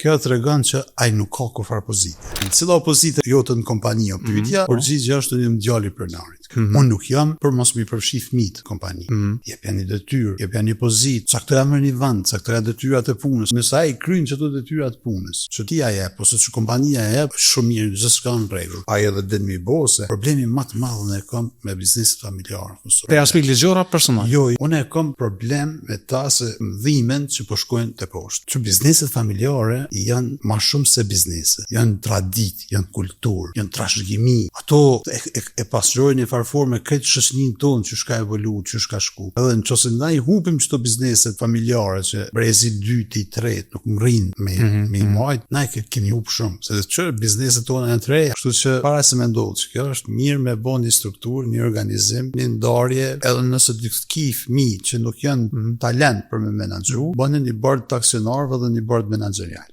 Kjo tregon që ai nuk ka kurfar pozite. Në cila opozite jote në kompani o pyetja, përgjigjja është një djali pronarit. Unë nuk jam për mos mi përfshi fëmijët në kompani. Jepja një detyrë, jepja një pozitë, caktoja më një vend, caktoja detyrat e punës. Nëse ai kryen çdo detyrat e punës, çutia jep ose që kompania jep, shumë mirë, gjithçka në rregull. Ai edhe den mi bose. Problemi më të madh ne kam me bizneset familjare. Te aspekt ligjor apo personal? Jo, unë kam problem me ta se dhimbën që po shkojnë te poshtë. Që bizneset familjare janë më shumë se biznese. Janë traditë, janë kulturë, janë trashëgimi. Ato e pasqyrojnë në farforme këtë shoqërinë tonë që ka evolu, që ka shku. Edhe nëse na i humbim çdo bizneset familjare që brezi 2, 3 nuk mrin me majt, na kemi humb shumë, se çfarë bizneset tona janë të reja. Kështu që para se mendoj që kjo është mirë me bën një strukturë, një organizim, një ndarje, edhe nëse ti ke fëmijë që nuk janë talent për me menaxhu, bëni një bord të aksionarëve dhe një bord menaxherial.